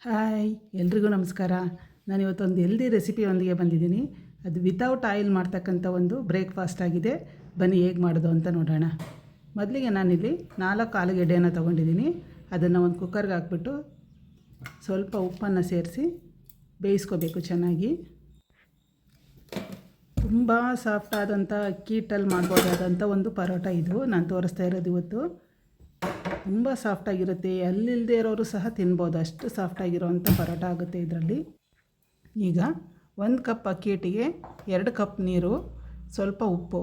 Hi ಎಲ್ರಿಗೂ ನಮಸ್ಕಾರ. ನಾನಿವತ್ತೊಂದು healthy ರೆಸಿಪಿಯೊಂದಿಗೆ ಬಂದಿದ್ದೀನಿ. ಅದು ವಿತೌಟ್ ಆಯಿಲ್ ಮಾಡ್ತಕ್ಕಂಥ ಒಂದು ಬ್ರೇಕ್ಫಾಸ್ಟ್ ಆಗಿದೆ. ಬನ್ನಿ ಹೇಗೆ ಮಾಡೋದು ಅಂತ ನೋಡೋಣ. ಮೊದಲಿಗೆ ನಾನಿಲ್ಲಿ 4 ಆಲೂಗೆಡ್ಡೆಯನ್ನು ತೊಗೊಂಡಿದ್ದೀನಿ. ಅದನ್ನು ಒಂದು ಕುಕ್ಕರ್ಗೆ ಹಾಕ್ಬಿಟ್ಟು ಸ್ವಲ್ಪ ಉಪ್ಪನ್ನು ಸೇರಿಸಿ ಬೇಯಿಸ್ಕೋಬೇಕು ಚೆನ್ನಾಗಿ. ತುಂಬ ಸಾಫ್ಟ್ ಆದಂಥ ಅಕ್ಕಿ ಹಿಟ್ಟಲ್ಲಿ ಮಾಡ್ಬೋದಾದಂಥ ಒಂದು ಪರೋಟ ಇದು ನಾನು ತೋರಿಸ್ತಾ ಇರೋದು ಇವತ್ತು. ತುಂಬ ಸಾಫ್ಟಾಗಿರುತ್ತೆ, ಅಲ್ಲಿಲ್ಲದೆ ಇರೋರು ಸಹ ತಿನ್ಬೋದು, ಅಷ್ಟು ಸಾಫ್ಟಾಗಿರೋವಂಥ ಪರೋಟ ಆಗುತ್ತೆ ಇದರಲ್ಲಿ. ಈಗ 1 ಕಪ್ ಅಕ್ಕಿ ಹಿಟ್ಟಿಗೆ 2 ಕಪ್ ನೀರು, ಸ್ವಲ್ಪ ಉಪ್ಪು.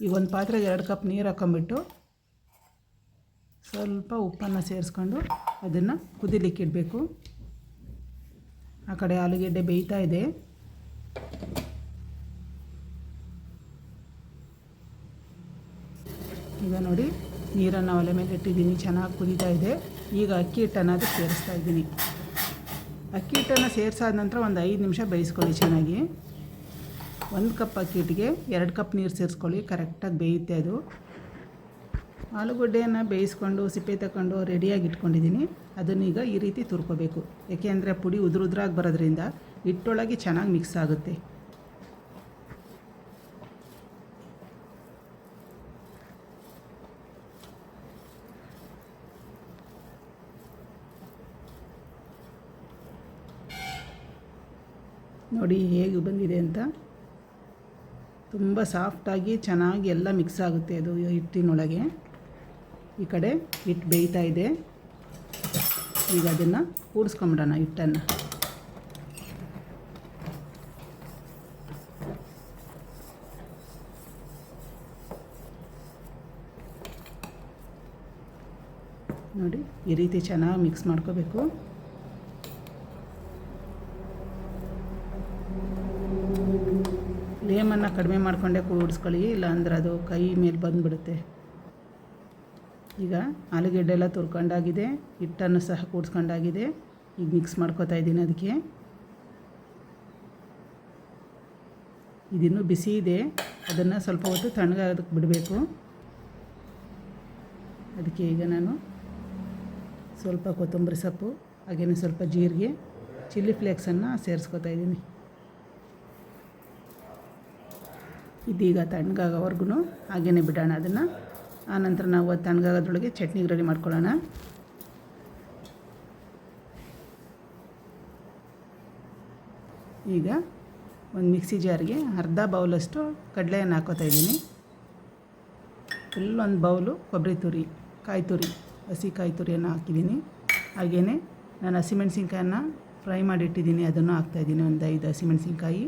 ಈಗ ಒಂದು ಪಾತ್ರೆಗೆ 2 ಕಪ್ ನೀರು ಹಾಕ್ಕೊಂಬಿಟ್ಟು ಸ್ವಲ್ಪ ಉಪ್ಪನ್ನು ಸೇರಿಸ್ಕೊಂಡು ಅದನ್ನು ಕುದಿಲಿಕ್ಕಿಡಬೇಕು. ಆ ಕಡೆ ಆಲೂಗೆಡ್ಡೆ ಬೇಯ್ತಾ ಇದೆ. ಈಗ ನೋಡಿ, ನೀರನ್ನು ಒಲೆ ಮೇಲೆ ಇಟ್ಟಿದ್ದೀನಿ, ಚೆನ್ನಾಗಿ ಕುದೀತಾ ಇದೆ. ಈಗ ಅಕ್ಕಿ ಹಿಟ್ಟನ್ನು ಅದಕ್ಕೆ ಸೇರಿಸ್ತಾ ಇದ್ದೀನಿ. ಅಕ್ಕಿ ಹಿಟ್ಟನ್ನು ಸೇರಿಸಾದ ನಂತರ ಒಂದು 5 ನಿಮಿಷ ಬೇಯಿಸ್ಕೊಳ್ಳಿ ಚೆನ್ನಾಗಿ. 1 ಕಪ್ ಅಕ್ಕಿ ಹಿಟ್ಟಿಗೆ 2 ಕಪ್ ನೀರು ಸೇರಿಸ್ಕೊಳ್ಳಿ, ಕರೆಕ್ಟಾಗಿ ಬೇಯುತ್ತೆ ಅದು. ಆಲೂಗಡ್ಡೆಯನ್ನು ಬೇಯಿಸ್ಕೊಂಡು ಸಿಪ್ಪೆ ತಗೊಂಡು ರೆಡಿಯಾಗಿ ಇಟ್ಕೊಂಡಿದ್ದೀನಿ. ಅದನ್ನೀಗ ಈ ರೀತಿ ತುರ್ಕೋಬೇಕು, ಏಕೆಂದರೆ ಪುಡಿ ಉದುರಾಗಿ ಬರೋದ್ರಿಂದ ಹಿಟ್ಟೊಳಗೆ ಚೆನ್ನಾಗಿ ಮಿಕ್ಸ್ ಆಗುತ್ತೆ. ನೋಡಿ ಹೇಗೆ ಬಂದಿದೆ ಅಂತ. ತುಂಬ ಸಾಫ್ಟಾಗಿ ಚೆನ್ನಾಗಿ ಎಲ್ಲ ಮಿಕ್ಸ್ ಆಗುತ್ತೆ ಅದು ಹಿಟ್ಟಿನೊಳಗೆ. ಈ ಕಡೆ ಹಿಟ್ಟು ಬೇಯ್ತಾ ಇದೆ. ಈಗ ಅದನ್ನು ಕೂಡಿಸ್ಕೊಂಬಿಡೋಣ ಹಿಟ್ಟನ್ನು. ನೋಡಿ ಈ ರೀತಿ ಚೆನ್ನಾಗಿ ಮಿಕ್ಸ್ ಮಾಡ್ಕೋಬೇಕು. ಫ್ಲೇಮನ್ನು ಕಡಿಮೆ ಮಾಡಿಕೊಂಡೇ ಕೂಡಿಸ್ಕೊಳ್ಳಿ, ಇಲ್ಲಾಂದ್ರೆ ಅದು ಕೈ ಮೇಲೆ ಬಂದುಬಿಡುತ್ತೆ. ಈಗ ಆಲೂಗೆಡ್ಡೆ ಎಲ್ಲ ತುರ್ಕೊಂಡಾಗಿದೆ, ಹಿಟ್ಟನ್ನು ಸಹ ಕೂಡಿಸ್ಕೊಂಡಾಗಿದೆ. ಈಗ ಮಿಕ್ಸ್ ಮಾಡ್ಕೋತಾ ಇದ್ದೀನಿ ಅದಕ್ಕೆ. ಇದಿನ್ನೂ ಬಿಸಿ ಇದೆ, ಅದನ್ನು ಸ್ವಲ್ಪ ಹೊತ್ತು ತಣ್ಣಗಾಗೋದಕ್ಕೆ ಬಿಡಬೇಕು. ಅದಕ್ಕೆ ಈಗ ನಾನು ಸ್ವಲ್ಪ ಕೊತ್ತಂಬರಿ ಸೊಪ್ಪು, ಹಾಗೆಯೇ ಸ್ವಲ್ಪ ಜೀರಿಗೆ, ಚಿಲ್ಲಿ ಫ್ಲೇಕ್ಸನ್ನು ಸೇರಿಸ್ಕೊತಾ ಇದ್ದೀನಿ. ಇದೀಗ ತಣ್ಣಗಾಗೋವರೆಗೂ ಹಾಗೇ ಬಿಡೋಣ ಅದನ್ನು. ಆನಂತರ ನಾವು ಅದು ತಣ್ಣಗಾಗೋದ್ರೊಳಗೆ ಚಟ್ನಿಗೆ ರೆಡಿ ಮಾಡ್ಕೊಳ್ಳೋಣ. ಈಗ ಒಂದು ಮಿಕ್ಸಿ ಜಾರ್ಗೆ ಅರ್ಧ ಬೌಲಷ್ಟು ಕಡಲೆಯನ್ನು ಹಾಕೋತಾ ಇದ್ದೀನಿ. ಫುಲ್ ಒಂದು ಬೌಲು ಕೊಬ್ಬರಿ ತುರಿ, ಕಾಯಿ ತುರಿ, ಹಸಿ ಕಾಯಿ ತುರಿಯನ್ನು ಹಾಕಿದ್ದೀನಿ. ಹಾಗೆಯೇ ನಾನು ಹಸಿಮೆಣ್ಸಿನ್ಕಾಯನ್ನು ಫ್ರೈ ಮಾಡಿಟ್ಟಿದ್ದೀನಿ, ಅದನ್ನು ಹಾಕ್ತಾಯಿದ್ದೀನಿ. ಒಂದು 5 ಹಸಿಮೆಣ್ಸಿನ್ಕಾಯಿ,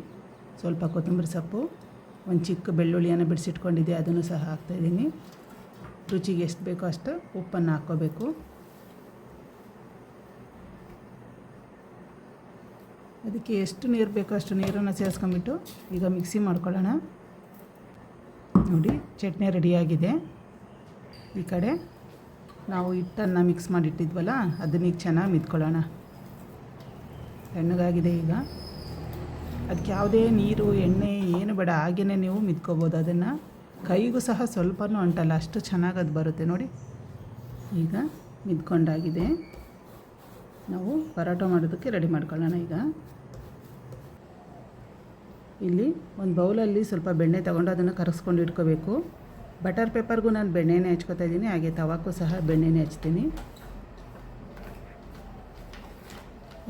ಸ್ವಲ್ಪ ಕೊತ್ತಂಬರಿ ಸೊಪ್ಪು, ಒಂದು ಚಿಕ್ಕ ಬೆಳ್ಳುಳ್ಳಿಯನ್ನು ಬಿಡಿಸಿಟ್ಕೊಂಡಿದ್ದೆ, ಅದನ್ನು ಸಹ ಹಾಕ್ತಾಯಿದ್ದೀನಿ. ರುಚಿಗೆ ಎಷ್ಟು ಬೇಕೋ ಅಷ್ಟು ಉಪ್ಪನ್ನು ಹಾಕ್ಕೋಬೇಕು. ಅದಕ್ಕೆ ಎಷ್ಟು ನೀರು ಬೇಕೋ ಅಷ್ಟು ನೀರನ್ನು ಸೇರಿಸ್ಕೊಂಬಿಟ್ಟು ಈಗ ಮಿಕ್ಸಿ ಮಾಡ್ಕೊಳ್ಳೋಣ. ನೋಡಿ ಚಟ್ನಿ ರೆಡಿಯಾಗಿದೆ. ಈ ಕಡೆ ನಾವು ಹಿಟ್ಟನ್ನು ಮಿಕ್ಸ್ ಮಾಡಿಟ್ಟಿದ್ವಲ್ಲ, ಅದನ್ನೀಗ ಚೆನ್ನಾಗಿ ಮಿದ್ಕೊಳ್ಳೋಣ. ತಣ್ಣಗಾಗಿದೆ ಈಗ. ಅದಕ್ಕೆ ಯಾವುದೇ ನೀರು ಎಣ್ಣೆ ಏನು ಬೇಡ, ಹಾಗೆಯೇ ನೀವು ಮಿದ್ಕೋಬೋದು. ಅದನ್ನು ಕೈಗೂ ಸಹ ಸ್ವಲ್ಪನೂ ಅಂಟಲ್ಲ, ಅಷ್ಟು ಚೆನ್ನಾಗಿ ಅದು ಬರುತ್ತೆ ನೋಡಿ. ಈಗ ಮಿದ್ಕೊಂಡಾಗಿದೆ. ನಾವು ಪರೋಟ ಮಾಡೋದಕ್ಕೆ ರೆಡಿ ಮಾಡ್ಕೊಳ್ಳೋಣ. ಈಗ ಇಲ್ಲಿ ಒಂದು ಬೌಲಲ್ಲಿ ಸ್ವಲ್ಪ ಬೆಣ್ಣೆ ತೊಗೊಂಡು ಅದನ್ನು ಕರಗಿಸ್ಕೊಂಡು ಇಟ್ಕೋಬೇಕು. ಬಟರ್ ಪೇಪರ್ಗೂ ನಾನು ಬೆಣ್ಣೆನೇ ಹಚ್ಕೋತಾ ಇದ್ದೀನಿ, ಹಾಗೆ ತವಾಕ್ಕೂ ಸಹ ಬೆಣ್ಣೆನೇ ಹಚ್ತೀನಿ.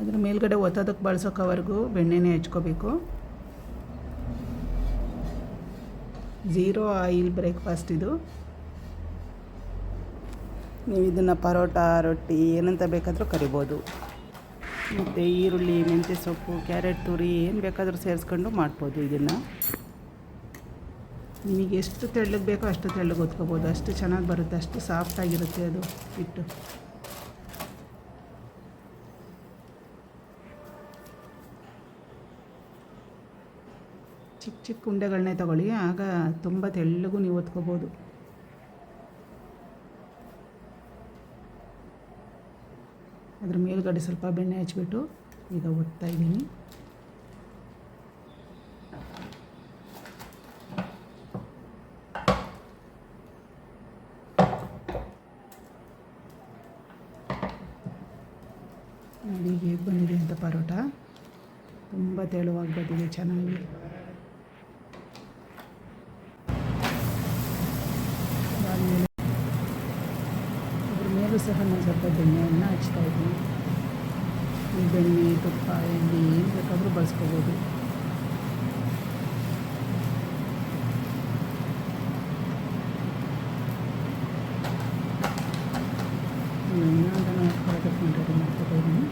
ಅದ್ರ ಮೇಲ್ಗಡೆ ಒತ್ತೋದಕ್ಕೆ ಬಳಸೋ ಕವರ್ಗೂ ಬೆಣ್ಣೆನೇ ಹಚ್ಕೋಬೇಕು. 0 ಆಯಿಲ್ ಬ್ರೇಕ್ಫಾಸ್ಟ್ ಇದು. ನೀವು ಇದನ್ನು ಪರೋಟ, ರೊಟ್ಟಿ ಏನಂತ ಬೇಕಾದರೂ ಕರಿಬೋದು. ಮತ್ತು ಈರುಳ್ಳಿ, ಮೆಂತ್ಯ ಸೊಪ್ಪು, ಕ್ಯಾರೆಟ್ ತುರಿ ಏನು ಬೇಕಾದರೂ ಸೇರಿಸ್ಕೊಂಡು ಮಾಡ್ಬೋದು ಇದನ್ನು. ನಿಮಗೆ ಎಷ್ಟು ತೆಳ್ಳಗೆ ಬೇಕೋ ಅಷ್ಟು ತೆಳ್ಳಗೆ ಒತ್ಕೋಬೋದು, ಅಷ್ಟು ಚೆನ್ನಾಗಿ ಬರುತ್ತೆ, ಅಷ್ಟು ಸಾಫ್ಟಾಗಿರುತ್ತೆ ಅದು ಹಿಟ್ಟು. ಚಿಕ್ಕ ಚಿಕ್ಕ ಉಂಡೆಗಳನ್ನೇ ತಗೊಳ್ಳಿ, ಆಗ ತುಂಬ ತೆಳ್ಳಗೂ ನೀವು ಒತ್ಕೋಬೋದು. ಅದ್ರ ಮೇಲ್ಗಡೆ ಸ್ವಲ್ಪ ಬೆಣ್ಣೆ ಹಚ್ಬಿಟ್ಟು ಈಗ ಒತ್ತಾ ಇದ್ದೀನಿ. ನೋಡಿ ಹೇಗೆ ಬಂದಿದೆ ಅಂತ ಪರೋಟ. ತುಂಬ ತೆಳುವಾಗಿ ಬಂದಿದೆ, ಚೆನ್ನಾಗಿ. ಅದಾದಮೇಲೆ ಅದ್ರ ಮೇಲೂ ಸಹ ನಾನು ಸ್ವಲ್ಪ ಬೆಣ್ಣೆಯನ್ನು ಹಚ್ತಾಯಿದ್ದೀನಿ. ಈ ಬೆಣ್ಣೆ, ತುಪ್ಪ, ಎಣ್ಣೆ ಏನು ಬೇಕಾದರೂ ಬಳಸ್ಕೋಬೋದು. ಇನ್ನೊಂದನ್ನು ಹಾಕ್ಕೊಂಡು ರೆಡಿ ಮಾಡ್ಕೊತಾಯಿದ್ದೀನಿ.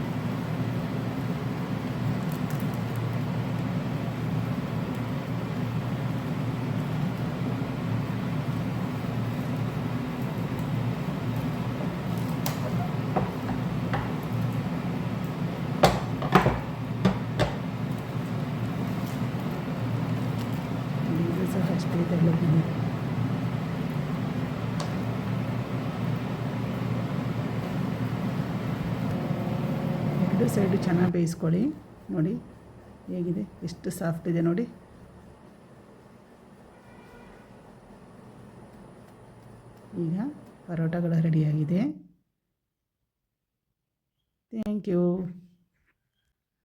ಇದು ಸಹ ಅಷ್ಟೇ ತೆಳ್ಳಗಿದೆ. ಎರಡು ಸೈಡು ಚೆನ್ನಾಗಿ ಬೇಯಿಸ್ಕೊಳ್ಳಿ. ನೋಡಿ ಹೇಗಿದೆ, ಎಷ್ಟು ಸಾಫ್ಟ್ ಇದೆ ನೋಡಿ. ಈಗ ಪರೋಟಗಳು ರೆಡಿಯಾಗಿದೆ. Thank you.